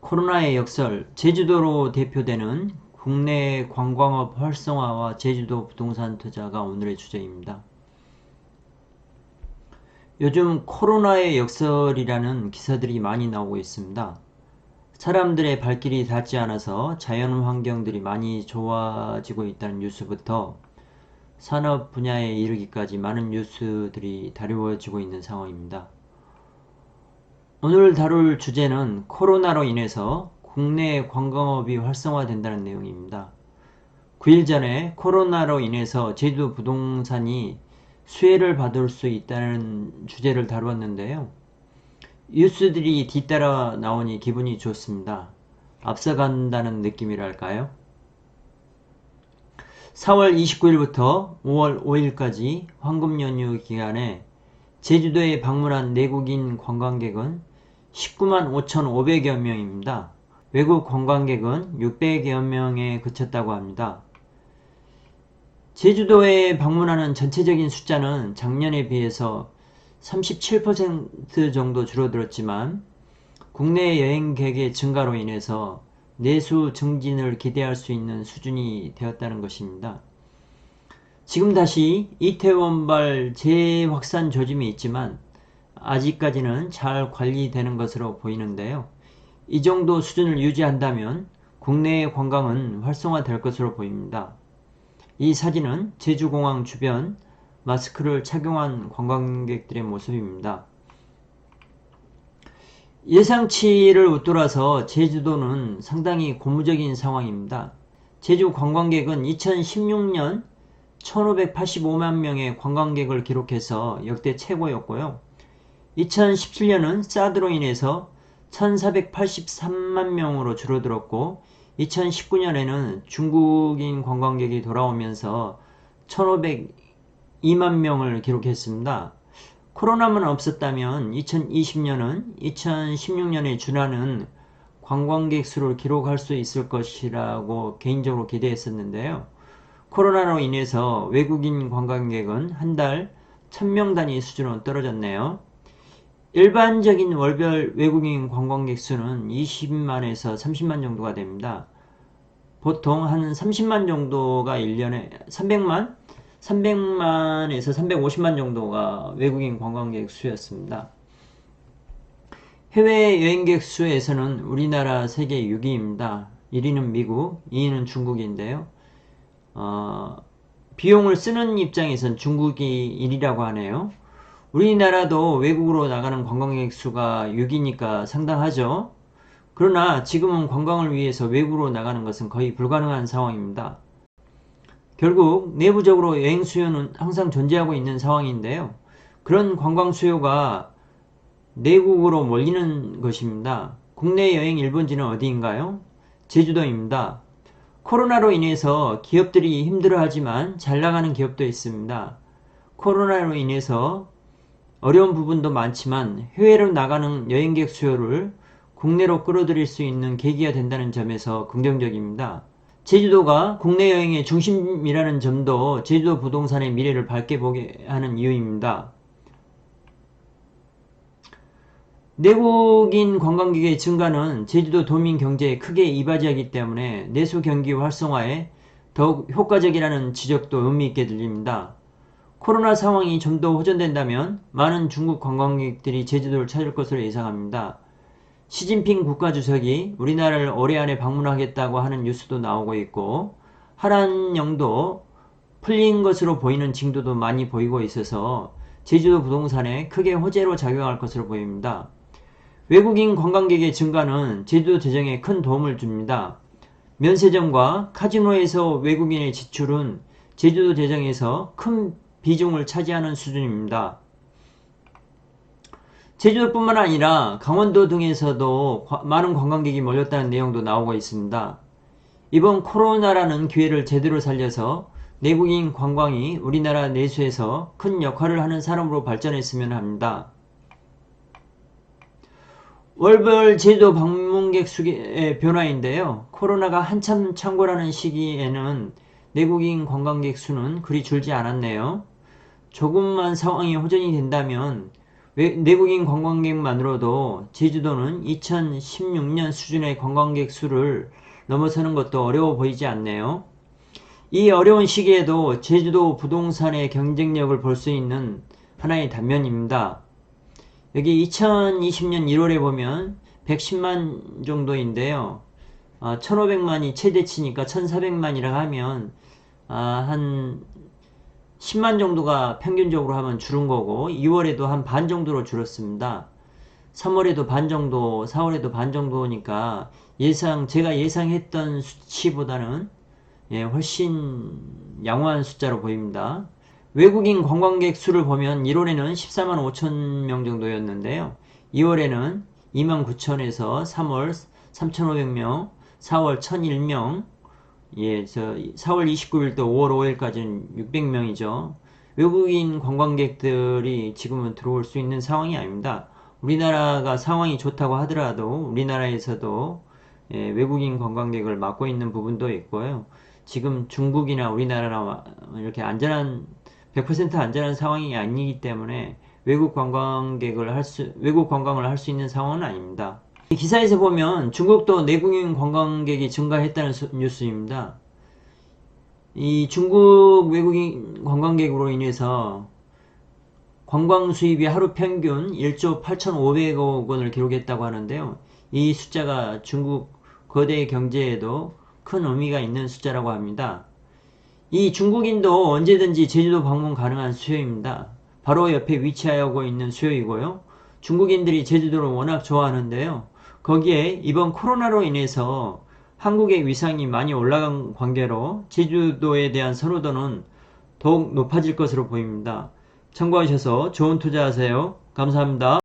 코로나의 역설, 제주도로 대표되는 국내 관광업 활성화와 제주도 부동산 투자가 오늘의 주제입니다. 요즘 코로나의 역설이라는 기사들이 많이 나오고 있습니다. 사람들의 발길이 닿지 않아서 자연 환경들이 많이 좋아지고 있다는 뉴스부터 산업 분야에 이르기까지 많은 뉴스들이 다루어지고 있는 상황입니다. 오늘 다룰 주제는 코로나로 인해서 국내 관광업이 활성화된다는 내용입니다. 9일 전에 코로나로 인해서 제주도 부동산이 수혜를 받을 수 있다는 주제를 다루었는데요. 뉴스들이 뒤따라 나오니 기분이 좋습니다. 앞서간다는 느낌이랄까요? 4월 29일부터 5월 5일까지 황금 연휴 기간에 제주도에 방문한 내국인 관광객은 19만 5,500여 명입니다. 외국 관광객은 600여 명에 그쳤다고 합니다. 제주도에 방문하는 전체적인 숫자는 작년에 비해서 37% 정도 줄어들었지만 국내 여행객의 증가로 인해서 내수 증진을 기대할 수 있는 수준이 되었다는 것입니다. 지금 다시 이태원발 재확산 조짐이 있지만 아직까지는 잘 관리되는 것으로 보이는데요. 이 정도 수준을 유지한다면 국내 관광은 활성화될 것으로 보입니다. 이 사진은 제주공항 주변 마스크를 착용한 관광객들의 모습입니다. 예상치를 웃돌아서 제주도는 상당히 고무적인 상황입니다. 제주 관광객은 2016년 1585만 명의 관광객을 기록해서 역대 최고였고요. 2017년은 사드로 인해서 1483만 명으로 줄어들었고 2019년에는 중국인 관광객이 돌아오면서 1502만 명을 기록했습니다. 코로나만 없었다면 2020년은 2016년에 준하는 관광객 수를 기록할 수 있을 것이라고 개인적으로 기대했었는데요. 코로나로 인해서 외국인 관광객은 한 달 1000명 단위 수준으로 떨어졌네요. 일반적인 월별 외국인 관광객 수는 20만에서 30만 정도가 됩니다. 보통 한 30만 정도가 1년에 300만에서 350만 정도가 외국인 관광객 수였습니다. 해외 여행객 수에서는 우리나라 세계 6위입니다. 1위는 미국, 2위는 중국인데요. 비용을 쓰는 입장에선 중국이 1위라고 하네요. 우리나라도 외국으로 나가는 관광객 수가 6위니까 상당하죠. 그러나 지금은 관광을 위해서 외국으로 나가는 것은 거의 불가능한 상황입니다. 결국 내부적으로 여행 수요는 항상 존재하고 있는 상황인데요. 그런 관광 수요가 내국으로 몰리는 것입니다. 국내 여행 1번지는 어디인가요? 제주도입니다. 코로나로 인해서 기업들이 힘들어하지만 잘 나가는 기업도 있습니다. 코로나로 인해서 어려운 부분도 많지만 해외로 나가는 여행객 수요를 국내로 끌어들일 수 있는 계기가 된다는 점에서 긍정적입니다. 제주도가 국내 여행의 중심이라는 점도 제주도 부동산의 미래를 밝게 보게 하는 이유입니다. 내국인 관광객의 증가는 제주도 도민 경제에 크게 이바지하기 때문에 내수 경기 활성화에 더욱 효과적이라는 지적도 의미있게 들립니다. 코로나 상황이 좀 더 호전된다면 많은 중국 관광객들이 제주도를 찾을 것으로 예상합니다. 시진핑 국가주석이 우리나라를 올해 안에 방문하겠다고 하는 뉴스도 나오고 있고 한한령도 풀린 것으로 보이는 징조도 많이 보이고 있어서 제주도 부동산에 크게 호재로 작용할 것으로 보입니다. 외국인 관광객의 증가는 제주도 재정에 큰 도움을 줍니다. 면세점과 카지노에서 외국인의 지출은 제주도 재정에서 큰 비중을 차지하는 수준입니다. 제주도뿐만 아니라 강원도 등에서도 많은 관광객이 몰렸다는 내용도 나오고 있습니다. 이번 코로나라는 기회를 제대로 살려서 내국인 관광이 우리나라 내수에서 큰 역할을 하는 산업으로 발전했으면 합니다. 월별 제주도 방문객 수의 변화인데요. 코로나가 한참 창궐하는 시기에는 내국인 관광객 수는 그리 줄지 않았네요. 조금만 상황이 호전이 된다면 내국인 관광객만으로도 제주도는 2016년 수준의 관광객 수를 넘어서는 것도 어려워 보이지 않네요. 이 어려운 시기에도 제주도 부동산의 경쟁력을 볼 수 있는 하나의 단면입니다. 여기 2020년 1월에 보면 110만 정도인데요. 1500만이 최대치니까 1400만이라 하면 한 10만 정도가 평균적으로 하면 줄은 거고, 2월에도 한 반 정도로 줄었습니다. 3월에도 반 정도, 4월에도 반 정도니까 제가 예상했던 수치보다는 훨씬 양호한 숫자로 보입니다. 외국인 관광객 수를 보면 1월에는 14만 5천 명 정도였는데요. 2월에는 2만 9천에서 3월 3,500명, 4월 1,001명, 4월 29일부터 5월 5일까지는 600명이죠. 외국인 관광객들이 지금은 들어올 수 있는 상황이 아닙니다. 우리나라가 상황이 좋다고 하더라도 우리나라에서도 외국인 관광객을 막고 있는 부분도 있고요. 지금 중국이나 우리나라나 이렇게 100% 안전한 상황이 아니기 때문에 외국 관광을 할 수 있는 상황은 아닙니다. 기사에서 보면 중국도 내국인 관광객이 증가했다는 뉴스입니다. 이 중국 외국인 관광객으로 인해서 관광 수입이 하루 평균 1조 8,500억 원을 기록했다고 하는데요. 이 숫자가 중국 거대 경제에도 큰 의미가 있는 숫자라고 합니다. 이 중국인도 언제든지 제주도 방문 가능한 수요입니다. 바로 옆에 위치하고 있는 수요이고요. 중국인들이 제주도를 워낙 좋아하는데요. 거기에 이번 코로나로 인해서 한국의 위상이 많이 올라간 관계로 제주도에 대한 선호도는 더욱 높아질 것으로 보입니다. 참고하셔서 좋은 투자하세요. 감사합니다.